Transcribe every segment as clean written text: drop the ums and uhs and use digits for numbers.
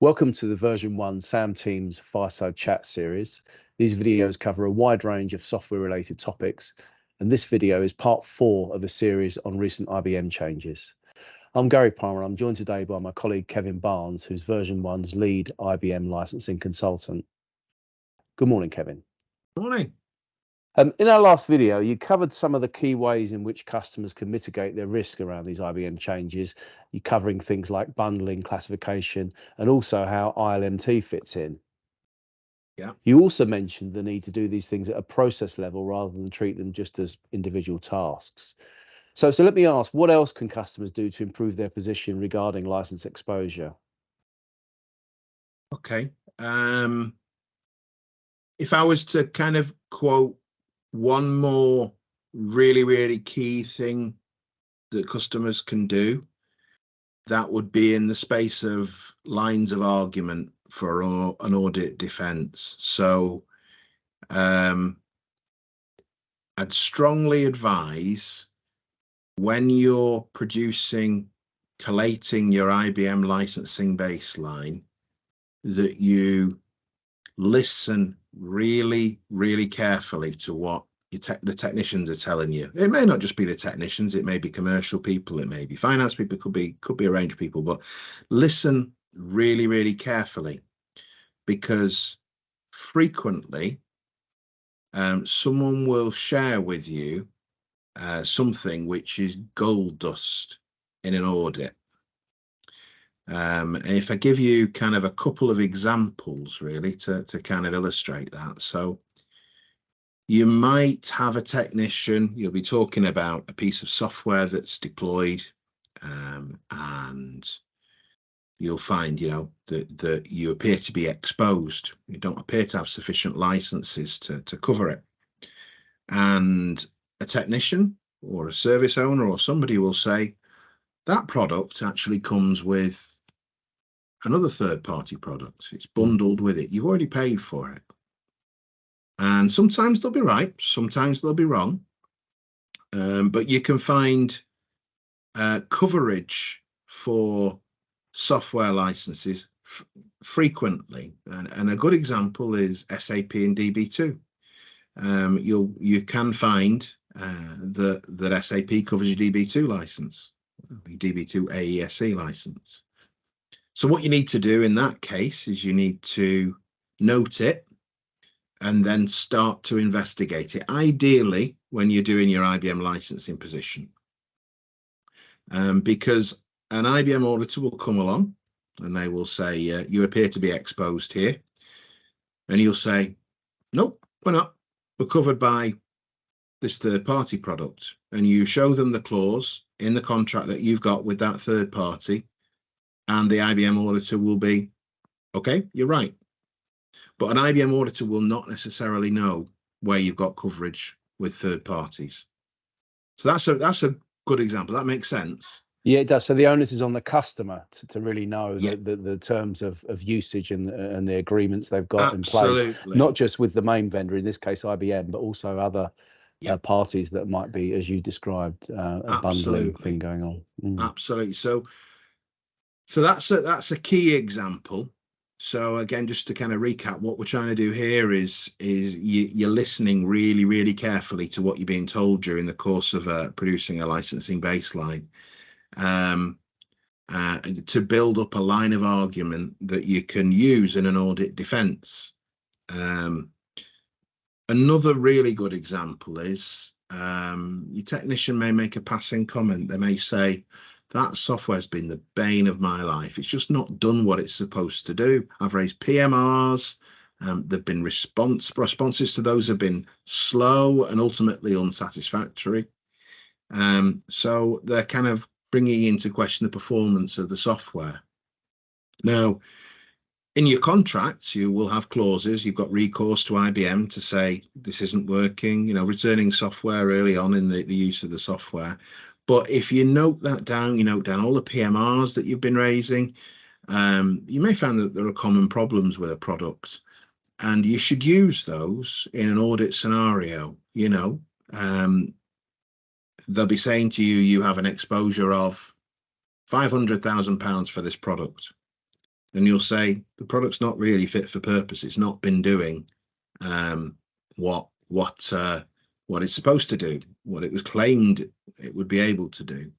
Welcome to the version 1 Sam Teams Fireside Chat series. These videos cover a wide range of software related topics, and this video is part 4 of a series on recent IBM changes. I'm Gary Palmer, and I'm joined today by my colleague Kevin Barnes, who's version 1's lead IBM licensing consultant. Good morning, Kevin. Morning. In our last video, you covered some of the key ways in which customers can mitigate their risk around these IBM changes. You're covering things like bundling, classification, and also how ILMT fits in. Yeah. You also mentioned the need to do these things at a process level rather than treat them just as individual tasks. So let me ask, what else can customers do to improve their position regarding license exposure? Okay. If I was to kind of quote one more really key thing that customers can do, that would be in the space of lines of argument for an audit defense. So I'd strongly advise, when you're collating your IBM licensing baseline, that you listen really carefully to what the technicians are telling you. It may not just be the technicians, it may be commercial people, it may be finance people, could be a range of people, but listen really carefully, because frequently someone will share with you something which is gold dust in an audit. And if I give you kind of a couple of examples really to kind of illustrate that. So you might have a technician, you'll be talking about a piece of software that's deployed, and you'll find, that you appear to be exposed. You don't appear to have sufficient licenses to cover it. And a technician or a service owner or somebody will say, that product actually comes with another third-party product. It's bundled with it. You've already paid for it. And sometimes they'll be right, sometimes they'll be wrong. But you can find coverage for software licenses frequently. And a good example is SAP and DB2. You can find that SAP covers your DB2 license, your DB2 AESE license. So what you need to do in that case is you need to note it and then start to investigate it, ideally when you're doing your IBM licensing position. Because an IBM auditor will come along and they will say, you appear to be exposed here. And you'll say, nope, we're not. We're covered by this third-party product. And you show them the clause in the contract that you've got with that third party. And the IBM auditor will be, okay, you're right. But an IBM auditor will not necessarily know where you've got coverage with third parties. So that's a good example. That makes sense. Yeah, it does. So the onus is on the customer to really know the terms of usage and the agreements they've got in place, not just with the main vendor, in this case IBM, but also other parties that might be, as you described, a bundling thing going on. Absolutely. So that's a key example. So again, just to kind of recap, what we're trying to do here is you're listening really carefully to what you're being told during the course of producing a licensing baseline, to build up a line of argument that you can use in an audit defense. Another really good example is your technician may make a passing comment. They may say, that software's been the bane of my life. It's just not done what it's supposed to do. I've raised PMRs. There've been responses to those have been slow and ultimately unsatisfactory. So they're kind of bringing into question the performance of the software. Now, in your contracts, you will have clauses. You've got recourse to IBM to say this isn't working, returning software early on in the use of the software. But if you note that down, you note down all the PMRs that you've been raising, you may find that there are common problems with a product, and you should use those in an audit scenario. They'll be saying to you, you have an exposure of £500,000 for this product. and you'll say the product's not really fit for purpose. It's not been doing what it's supposed to do, what it was claimed it would be able to do.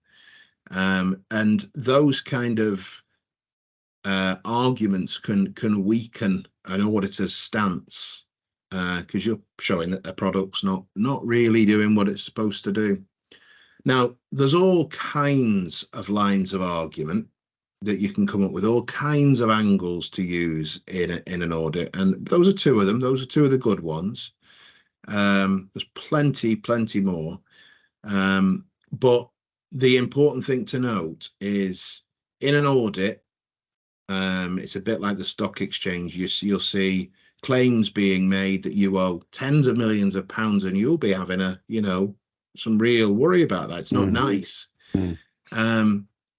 And those kind of arguments can weaken an auditor's stance, because you're showing that their product's not really doing what it's supposed to do. Now, there's all kinds of lines of argument that you can come up with, all kinds of angles to use in an audit, and those are two of them. Those are two of the good ones. There's plenty more, but the important thing to note is in an audit, it's a bit like the stock exchange. You'll see claims being made that you owe tens of millions of pounds, and you'll be having some real worry about that. It's not nice.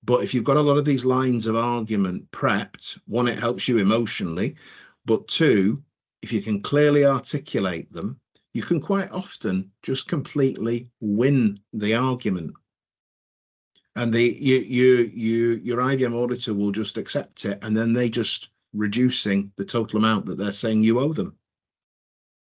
But if you've got a lot of these lines of argument prepped, one, it helps you emotionally, but two, if you can clearly articulate them, you can quite often just completely win the argument. And your IBM auditor will just accept it, and then they just reducing the total amount that they're saying you owe them.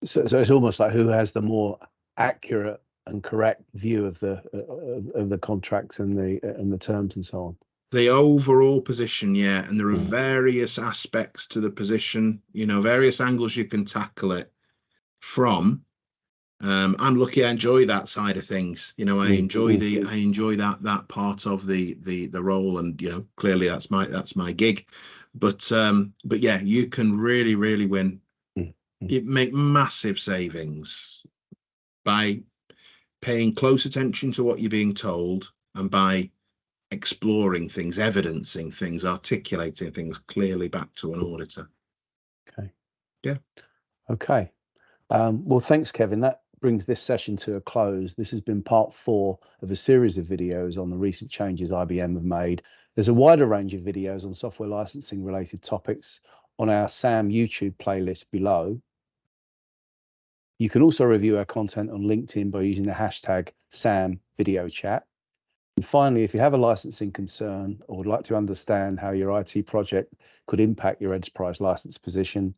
So it's almost like who has the more accurate and correct view of the contracts and the terms and so on. The overall position, yeah, and there are various aspects to the position, various angles you can tackle it from. I'm lucky I enjoy that side of things. I enjoy that part of the role, and clearly that's my gig. But yeah, you can really win. You make massive savings by paying close attention to what you're being told, and by exploring things, evidencing things, articulating things clearly back to an auditor. Okay. Yeah. Okay. Well, thanks, Kevin. That brings this session to a close. This has been part 4 of a series of videos on the recent changes IBM have made. There's a wider range of videos on software licensing related topics on our SAM YouTube playlist below. You can also review our content on LinkedIn by using the hashtag #SamVideoChat. And finally, if you have a licensing concern or would like to understand how your IT project could impact your enterprise license position,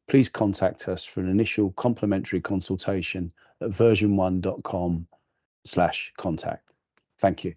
please contact us for an initial complimentary consultation at version1.com/contact. Thank you.